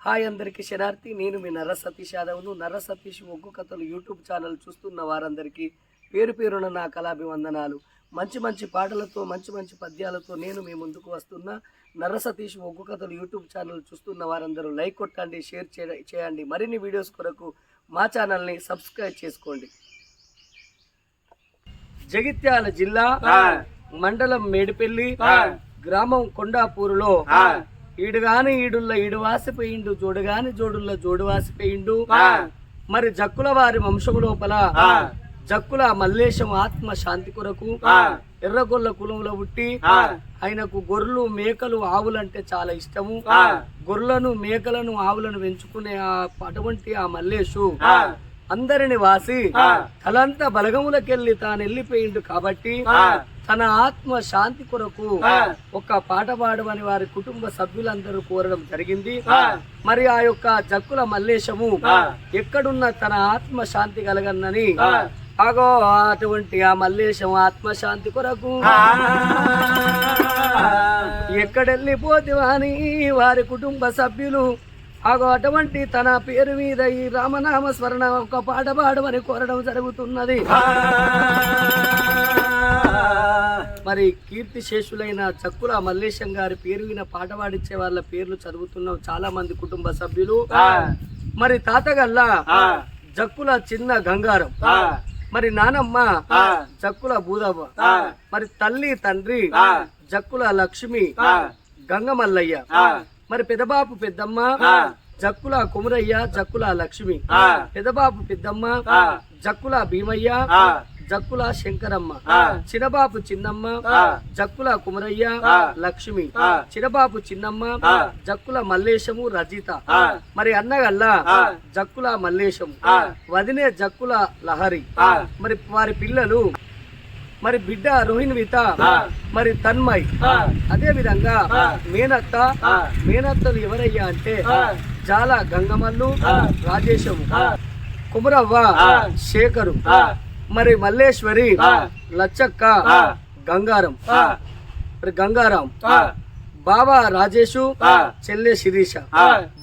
Hi అందరికీ శనార్థి. నేను మీ నర్ర సతీష్ యాదవ్ను. నర్ర సతీష్ ఒగ్గు కథలు యూట్యూబ్ ఛానల్ చూస్తున్న వారందరికీ పేరు పేరున నా కళాభివందనాలు. మంచి మంచి పాటలతో మంచి మంచి పద్యాలతో నేను మీ ముందుకు వస్తున్న నర్ర సతీష్ ఒగ్గు కథలు యూట్యూబ్ ఛానల్ చూస్తున్న వారందరూ లైక్ కొట్టండి, షేర్ చేయండి. మరిన్ని వీడియోస్ కొరకు మా ఛానల్ని సబ్స్క్రైబ్ చేసుకోండి. జగిత్యాల జిల్లా మండలం మేడిపల్లి గ్రామం కొండాపూరులో ఈడుగాని ఈడుల్ల ఈడు వాసిపోయిండు, జోడుగాని జోడుల్ల జోడు వాసిపోయిండు. మరి జక్కుల వారి వంశం లోపల జక్కుల మల్లేశం ఆత్మ శాంతి కొరకు ఎర్రగొల్ల కులంలో పుట్టి ఆయనకు గొర్రెలు మేకలు ఆవులంటే చాలా ఇష్టము. గొర్రెలను మేకలను ఆవులను పెంచుకునే అటువంటి ఆ మల్లేశు అందరిని వాసి తలంతా బలగములకెళ్ళి తాను వెళ్ళిపోయిండు. కాబట్టి తన ఆత్మ శాంతి కొరకు ఒక పాట పాడమని వారి కుటుంబ సభ్యులందరూ కోరడం జరిగింది. మరి ఆ యొక్క జక్కుల మల్లేశము ఎక్కడున్న తన ఆత్మ శాంతి కలగన్నని అగో అటువంటి ఆ మల్లేశం ఆత్మశాంతి కొరకు ఎక్కడెళ్ళిపోతివా అని వారి కుటుంబ సభ్యులు అగో అటువంటి తన పేరు మీద ఈ రామనామ స్మరణ ఒక పాట పాడమని కోరడం జరుగుతున్నది. మరి కీర్తి శేషులైన జక్కుల మల్లేశం గారి పేరు విన పాట పాడించే వాళ్ళ పేర్లు చదువుతున్నాం చాలా మంది కుటుంబ సభ్యులు. మరి తాతగల్లా జక్కుల చిన్న గంగారం, మరి నానమ్మ జక్కుల బూదవ్వ, మరి తల్లి తండ్రి జక్కుల లక్ష్మి గంగమల్లయ్య, మరి పెదబాపు పెద్దమ్మ జక్కుల కుమరయ్య జక్కుల లక్ష్మి, పెదబాపు పెద్దమ్మ జక్కుల భీమయ్య జక్కుల శంకరమ్మ, చిన్నబాపు చిన్నమ్మ జక్కుల కుమరయ్య లక్ష్మి, చిన్నబాపు చిన్నమ్మ జక్కుల మల్లేశము రజిత, మరి అన్నగల్లా జక్కుల మల్లేశము, వదినే జక్కుల లహరి, మరి వారి పిల్లలు మరి బిడ్డ రోహిణ్విత, మరి తన్మయ్. అదే విధంగా మేనత్తలు ఎవరయ్యా అంటే జాల గంగమల్లు రాజేశము, కుమరవ్వ శేఖరు, మరి మల్లేశ్వరి లచ్చక్క గంగారం, మరి గంగారాం, బాబా రాజేషు చెల్లె శిరీష,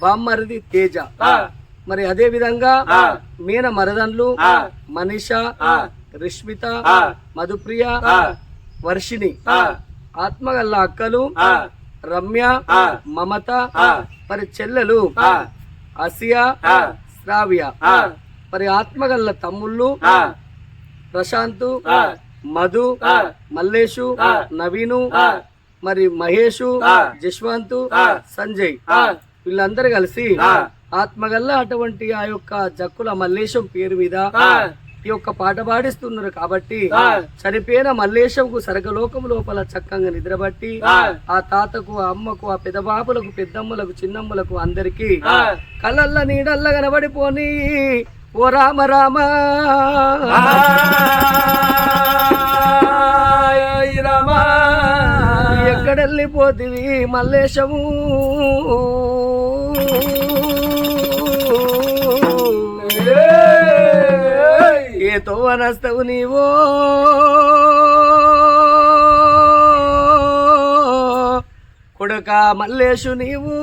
బామ్మరిది తేజ. మరి అదే విధంగా మీన మరదన్లు మనీష రిష్మిత మధుప్రియ వర్షిణి, ఆత్మగల్ల అక్కలు రమ్య మమత, మరి చెల్లెలు అసియా శ్రావ్య, మరి ఆత్మగల్ల తమ్ముళ్ళు ప్రశాంతు మధు మల్లేషు నవీను, మరి మహేషు జశ్వంతు సంజయ్, వీళ్ళందరూ కలిసి ఆత్మగల్ల అటువంటి ఆ యొక్క జక్కుల మల్లేశం పేరు మీద ఈ యొక్క పాట పాడిస్తున్నారు. కాబట్టి చనిపోయిన మల్లేశంకు సరగలోకం లోపల చక్కగా నిద్రబట్టి ఆ తాతకు ఆ అమ్మకు ఆ పెదబాబులకు పెద్దమ్మలకు చిన్నమ్మలకు అందరికి కళ్ళల్ల నీడల్ల కనబడిపోని ఓ రామ రామ ఎక్కడెళ్ళిపోతివి మల్లేశము, ఏతో వనస్తవు నీవో కొడుక మల్లేశు నీవు,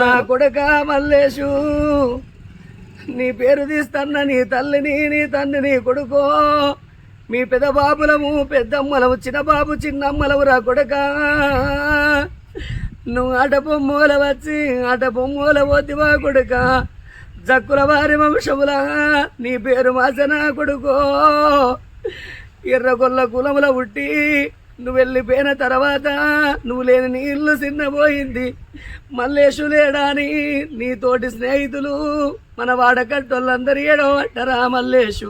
నా కొడుక మల్లేశు నీ పేరు తీస్తన్న నీ తల్లిని నీ తండ్రిని కొడుకో, మీ పెదబాబులము పెద్దమ్మలము చిన్నబాబు చిన్నమ్మలవు రా కొడుక. నువ్వు అట బొమ్మల వచ్చి అట బొమ్మల పోతివా కొడుక, జక్కుల వారి వంశముల నీ పేరు మాసన కొడుకో. ఎర్రగొల్ల కులముల పుట్టి నువ్వు వెళ్ళిపోయిన తర్వాత నువ్వు లేని నీ ఇల్లు చిన్నపోయింది. మల్లేశు లేడాని నీ తోటి స్నేహితులు మన వాడకట్టోళ్ళందరూ ఏడవట్టరా మల్లేశు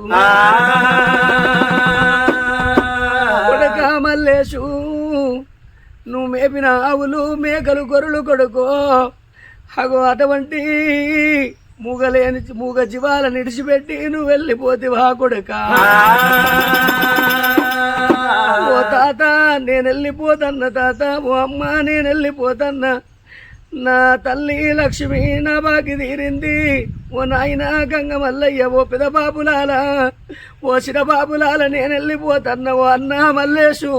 కొడుక. మల్లేశు నువ్వు మేపిన ఆవులు మేకలు గొర్రెలు కొడుకో, అగో అటువంటి మూగ జీవాలను నిడిచిపెట్టి నువ్వు వెళ్ళిపోతివా కొడుక. ఓ తాత నేను వెళ్ళిపోతన్నా తాత, ఓ అమ్మ నేను వెళ్ళిపోతన్నా, నా తల్లి లక్ష్మి నా బాకి తీరింది, ఓ నాయన గంగ మల్లయ్య ఓ పెద బాబులాల ఓ చిన్న బాబులాల నేను వెళ్ళిపోతున్నా ఓ అన్న మల్లేషు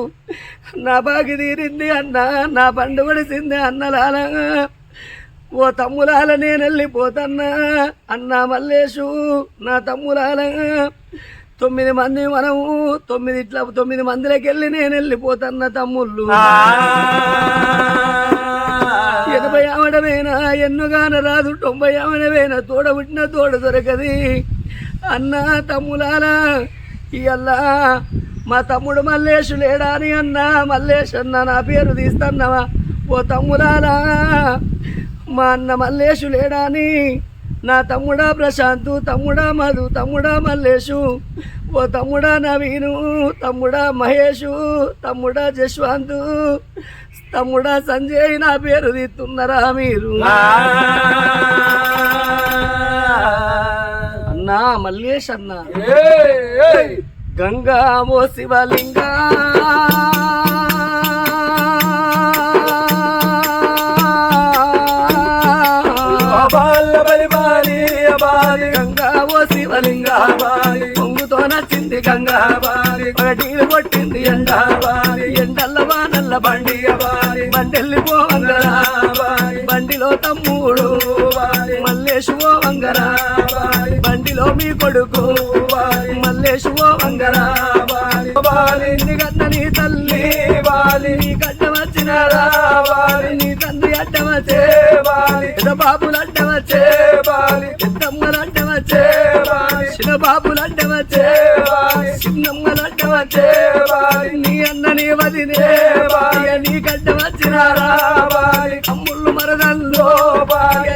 నా బాగి తీరింది అన్న నా పండు పడిసింది అన్నలాల ఓ తమ్ములాల నేను వెళ్ళిపోతున్నా అన్న మల్లేషు నా తమ్ములాల 9 మంది మనము 9 మందిలోకి వెళ్ళి నేను వెళ్ళిపోతున్నా తమ్ముళ్ళు 80 ఆవడమేనా ఎన్నుగాన రాదు 90 ఆవడమేనా తోడ పుట్టిన తోడ దొరకది అన్న తమ్ములాలా ఇయ్యల్లా మా తమ్ముడు మల్లేషు లేడా అని అన్న మల్లేష్ అన్న నా పేరు తీస్తన్నావా ఓ తమ్ములాలా మా అన్న మల్లేషు లేడా అని నా తమ్ముడా ప్రశాంతు తమ్ముడా మధు తమ్ముడా మల్లేషు ఓ తమ్ముడా నవీను తమ్ముడా మహేషు తమ్ముడా జశ్వంతు తమ్ముడా సంజయ్ నా పేరు తీస్తున్నారా మీరు అన్నా మల్లేష్ అన్నా గంగా ఓ శివలింగా గంగా ఓ శివలింగా పొంగుతో నచ్చింది గంగా పగటీలు కొట్టింది ఎండా ఎండల్ల వానల్ల బండి బండెల్లిపో వంగరా బండిలో తమ్ముడు మల్లేషు ఓ వంగరా బండిలో మీ కొడుకు మల్లేషు ఓ వంగరా నీ గడ్డ నీ తల్లి నీ గడ్డ వచ్చినారా నీ తండ్రి అడ్డ వచ్చే బాబులు అడ్డ వచ్చే పెద్దమ్మలు అడ్డ వచ్చే చిన్న బాబులు అడ్డ వచ్చే చిన్నమ్మలు అడ్డ వచ్చే నీ అన్నని వదినే నీ గడ్డ వచ్చినారా తమ్ముళ్ళు మరదల్లో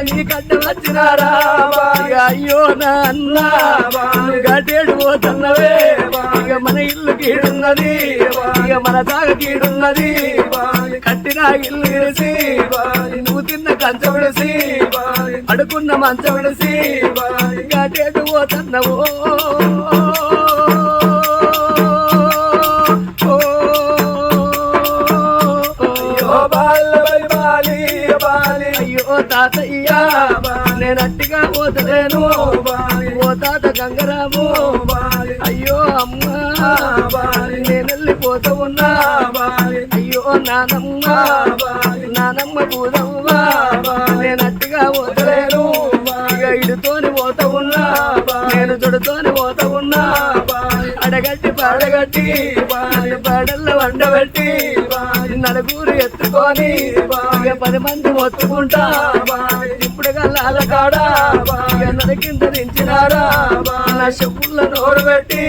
నీ గడ్డ వచ్చినారా అయ్యో నా అన్న గడ్డేడు పోతున్నవే ఇక మన ఇల్లు కీడున్నది ఇక మన జాగ కీడున్నది కట్టిన ఇల్లు విడిసి నువ్వు తిన్న కంచ విడిసి అడుకున్న మంచ విడిసి గడ్డేడు పోతున్నవో అయ్యో తాతయ్య నేను అట్టిగా పోతలేను ఓ తాత గంగరాము అయ్యో అమ్మా నేను వెళ్ళిపోతూ ఉన్నా అయ్యో నానమ్మ నానమ్మ పూదమ్మ నేను అట్టిగా పోతలేను ఇక ఇడుతోని పోతూ ఉన్నా నేను చుడుతోని పోతూ ఉన్నా అడగట్టి పాడగట్టి పాడల్లో వండబెట్టి నలుగురు ఎత్తుకొని ఇక 10 మంది మొత్తుకుంటా ఇప్పుడు గల్లాల కాడా ఇక నరకింత దించినారా నా చెప్పుల నోరు పెట్టి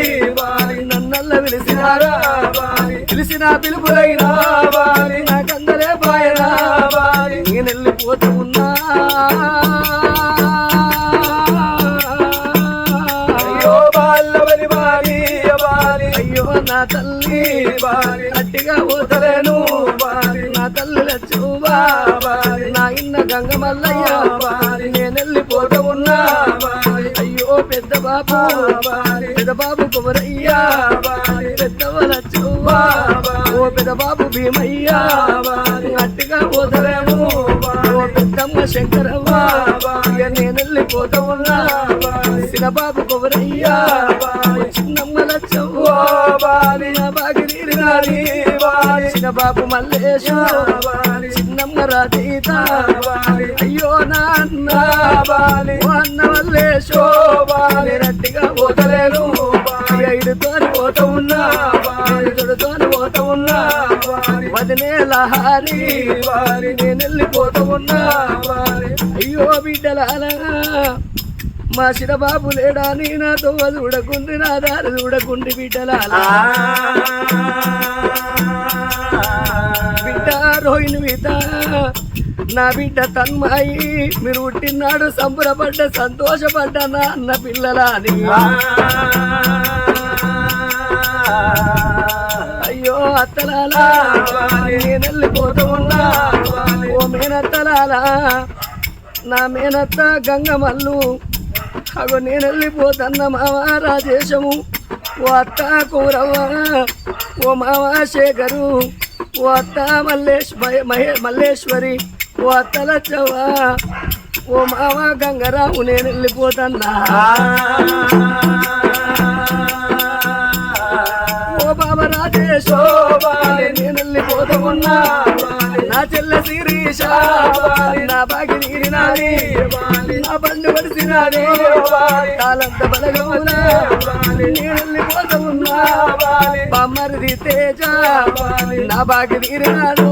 నన్నల్ల పిలిచినారా పిలిచిన పిలుపులైనా నాకందరే పాయనా నేను వెళ్ళిపోతూ ఉన్నా అయ్యో నా తల్లి అట్టిగా పోతలేను నా తల్లి లచ్చువా నా ఇన్న గంగ మల్లయ్య నేను వెళ్ళిపోతూ ఉన్నా అయ్యో పెద్ద బాబు కుమరయ్యా పెద్దవ లచ్చువా ఓ పెద్ద బాబు భీమయ్యా అట్టిగా పోతలేము ఓ పెద్దమ్మ శంకరవ్వ నేను వెళ్ళిపోతూ ఉన్నా చిన్నబాబు కుమరయ్యా చిన్నమ్మ లచ్చవ్వా చిన్నబాబు మల్లేశు చిన్నమ్మ రాధీత అయ్యో నాన్న అన్న మల్లేశో రట్టిగా పోతలేను ఇడుతోని పోతూ ఉన్నా ఇడుతోని పోతూ ఉన్నా వదినేల హారి నేను వెళ్ళిపోతూ ఉన్నా అయ్యో బిడ్డలాలా మా చిన్నబాబు లేడా నీ నాతో చూడకుండి నా దారి చూడకుండి బిడ్డలాలా బిడ్డ రోహిణి బిడ్డ నా బిడ్డ తన్మాయి మీరు పుట్టినాడు సంబరపడ్డ సంతోషపడ్డా నా అన్న పిల్లలని అయ్యో అత్తలాలా నేను వెళ్ళిపోతూ ఉన్నా ఓ మేనత్తలాలా నా మేనత్త గంగమల్లు అగో నేను వెళ్ళిపోతన్న మావా రాజేశము ఓ అత్త కూరవ్వ ఓ మావా శేఖరు ఓ అత్త మల్లేశ్వరి ఓ అత్త లచ్చవ్వ ఓ మామ గంగరాము నేను వెళ్ళిపోతన్నా ఓ బాబా రాజేశో నేను వెళ్ళిపోతున్నా నా చెల్ల శిరీష నా బాగి నీరినాది నా బండి పడిసినాది తాళంత బలగమునా నేను వెళ్ళిపోతున్నా బామ్మరిది తేజ నా బాగి నీరినాడు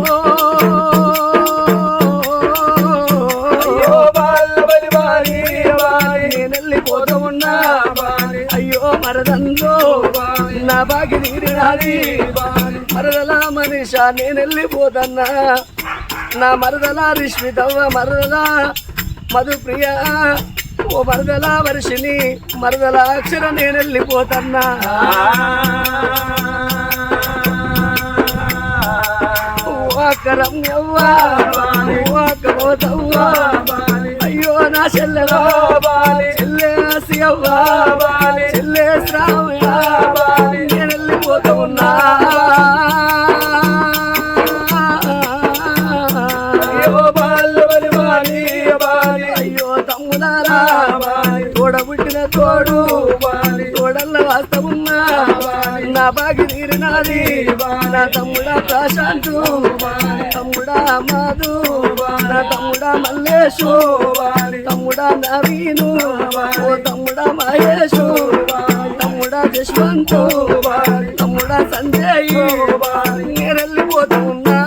నేను వెళ్ళిపోతున్నా అయ్యో మరదంలో నా బాగి నీరినాది మరదలా మనిషా నేను వెళ్ళిపోతన్నా నా మరదలా రిష్మితవ్వ మరదలా మధుప్రియ ఓ మరదలా వర్షిని మరదలా అక్షర నేను వెళ్ళిపోతన్నా రమ్యవ్వా పోతవ్వా అయ్యో నా చెల్లెవా చెల్లె సియవ్వా చెల్లె శ్రావయ్య నేను వెళ్ళిపోతూ ఉన్నా అయ్యో తమ్ములారా తోడబుట్టిన తోడు తోడల్ల వాస్తవున్నా నా బాగి నీరినాది నా తమ్ముడా ప్రశాంతు తమ్ముడా మాధు నా తమ్ముడా మల్లేషు తమ్ముడా నవీను ఓ తమ్ముడా మహేషు తమ్ముడా జశ్వంతు తమ్ముడా సంజయ్ నేను వెళ్ళిపోతున్నా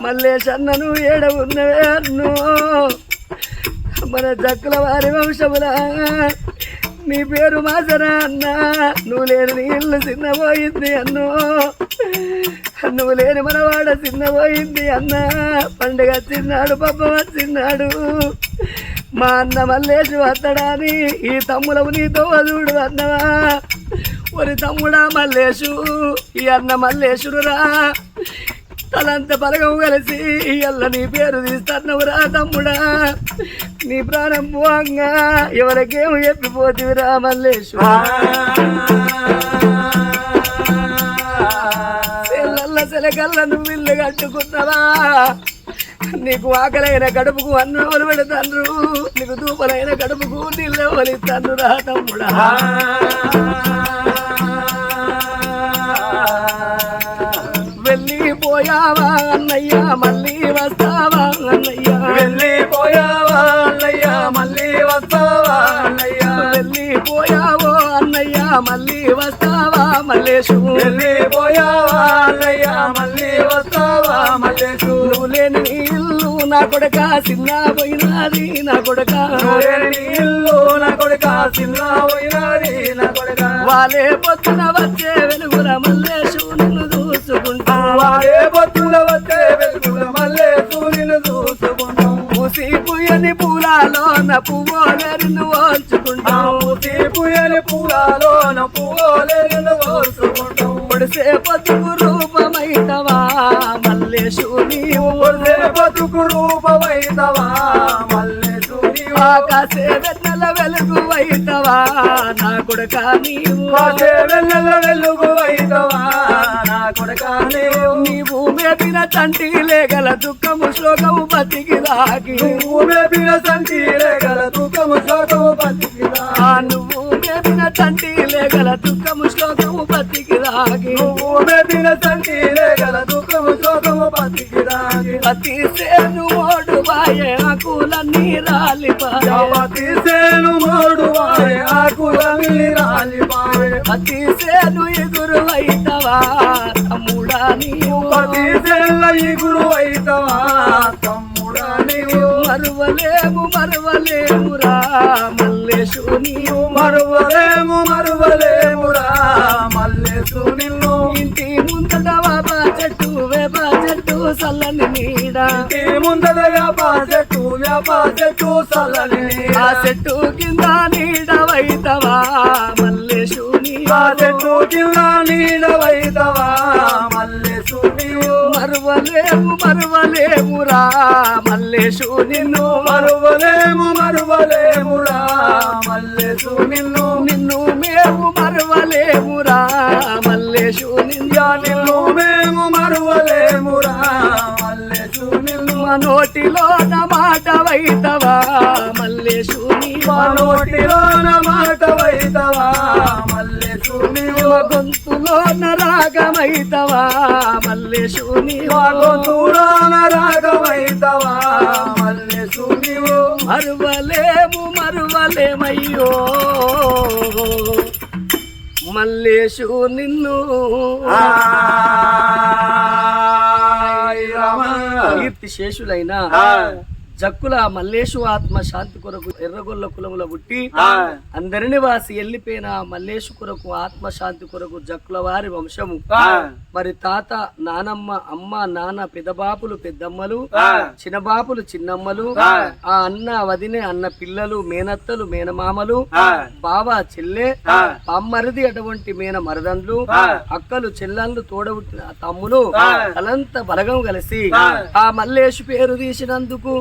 మల్లేష్ అన్నను ఏడ ఉన్నవే అన్ను మన జక్కుల వారి వంశములా నీ పేరు మాసరా అన్న నువ్వు లేని నీ ఇల్లు చిన్నపోయింది అన్ను నువ్వు లేని మనవాడ చిన్నపోయింది అన్న పండుగ వచ్చిన్నాడు పబ్బ వచ్చిన్నాడు మా అన్న మల్లేషు అత్తడాని ఈ తమ్ములవు నీతో వదుడు అన్నవా ఒరి తమ్ముడా మల్లేషు ఈ అన్న మల్లేషుడురా తలంత బలగం కలిసి ఎల్ల నీ పేరు తీస్తున్నవురా తమ్ముడా నీ ప్రాణం పోంగా ఎవరికేమో చెప్పిపోతివిరా మల్లేషు సెల్లల్ల సెలకల్ల నువ్వు ఇల్లు కట్టుకున్నావా నీకు ఆకలైన కడుపుకు అన్నం పెడతాను నీకు దూపలైన కడుపుకు నీళ్ళు వలిస్తాను రా తమ్ముడా వెళ్ళిపోయావా అన్నయ్య మళ్ళీ వస్తావా అన్నయ్య వెళ్ళిపోయావా అన్నయ్య మళ్ళీ వస్తావా అన్నయ్య వెళ్ళిపోయావో అన్నయ్య మళ్ళీ వస్తావా మల్లేషు వెళ్ళిపోయావా అన్నయ్య మళ్ళీ వస్తావా మల్లేషు నువ్వు లేని ఇల్లు నా కొడుక చిన్న పోయినది నా కొడుక ఇల్లు నా కొడుక చిన్న పోయినది నా కొడుక వాళ్ళే పొద్దున వచ్చే వెలుగుల మల్లేషు నిన్ను చూసుకుంటా వాడే పొద్దున వచ్చే వెలుగుల మల్లేషు నిన్ను చూసుకుంటాం పూసిపుయని పూలాలోన పువ్వులే నిన్ను ఓల్చుకుంటాం పూసిపుయని పూలాలోన పువ్వులే నిన్ను ఓల్చుకుంటాం పొడిసే బతుకు రూపమైతవా మల్లేషు నీవు పొడిసే బతుకు రూపమైతవా మల్లేషు నీవు ఆకాశే వెన్నెల వెలుగు అయితవా నా కొడుక నీవు ఆకాశే వెన్నెల వెలుగు అయితవా నా కొడుక నీవు మేపిన తంటిలే గల దుఃఖము శ్లోకము బతికి రాగి నువ్వు మేపిన తంటిలే గల దుఃఖము శ్లోకము బతికి నువ్వు మేపిన తంటిలే గల దుఃఖము శ్లోకము బతికి రాగి నువ్వు మేపిన తంటిలే గల దుఃఖము శ్లోకము బతికి రాగి పతి సేను మోడు బాయే ఆకులన్నీ రాలిపాయే పతి సేను మోడు బాయే ఆకులన్నీ రాలిపాయే పతి సేను ఎగురు అయితవా తమ్ముడా నీవు పతి సేల ఎగురు అయితవా తమ్ముడా నీవు మరువలేమురా మల్లేషు నీవు మరువలేమురా మల్లేషు నిన్ను ఇంటి ముందట వేప చెట్టు చల్లని నీడ ఇంటి ముందట వేప చెట్టు చల్లని ఆ చెట్టు కింద నీడవైతవా మల్లేషు నీవు ఆ చెట్టు కింద నీడవైతవా మల్లేషు నీవు మరువలేమురా మల్లేషు నిన్ను మరువలేమురా మల్లేషు నిన్ను మేము మరువలేమురా మల్లేషు మల్లేశు నిన్ను మేము మరువలేమురా మల్లేశు నిన్ను మా నోటిలోన మాట వైతవా మల్లేశు మా నోటిలోన మాట వైతవా మల్లేశు మా గొంతులోన రాగమైతవా మల్లేశు మా గొంతులోన రాగమైతవా మల్లేశు నీవు మరువలేమయ్యో మల్లేశు నిన్ను కీర్తి శేషులైన జక్కుల మల్లేశు ఆత్మ శాంతి కొరకు ఎర్రగొల్ల కులముల పుట్టి అందరిని వాసి ఎల్లిపోయిన మల్లేశు కొరకు ఆత్మ శాంతి కొరకు జక్కుల వారి వంశము మరి తాత నానమ్మ అమ్మ నాన్న పెద్దబాపులు పెద్దమ్మలు చిన్నబాపులు చిన్నమ్మలు ఆ అన్న వదినే అన్న పిల్లలు మేనత్తలు మేనమామలు బావ చెల్లె అమ్మరిది అటువంటి మేన మరదండ్లు అక్కలు చెల్లెళ్ళు తోడబుట్టిన తమ్ములు తలంత బలగం కలిసి ఆ మల్లేశు పేరు తీసినందుకు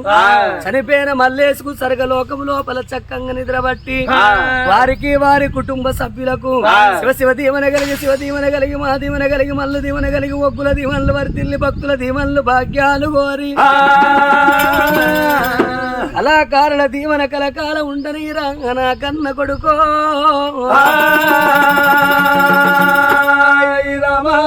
చనిపోయిన మల్లేశుకు సర్గలోకము లోపల చక్కంగా నిద్రబట్టి వారికి వారి కుటుంబ సభ్యులకు శివ దీవెన కలిగి మా దీవెన కలిగి మల్లు దీవెన కలిగి ఒగ్గుల దీవెనలు వర్తిల్లి భక్తుల దీవెనలు భాగ్యాలు కోరి కళాకారుల దీవెన కలకాల ఉండని రంగన కన్న కొడుకో రమా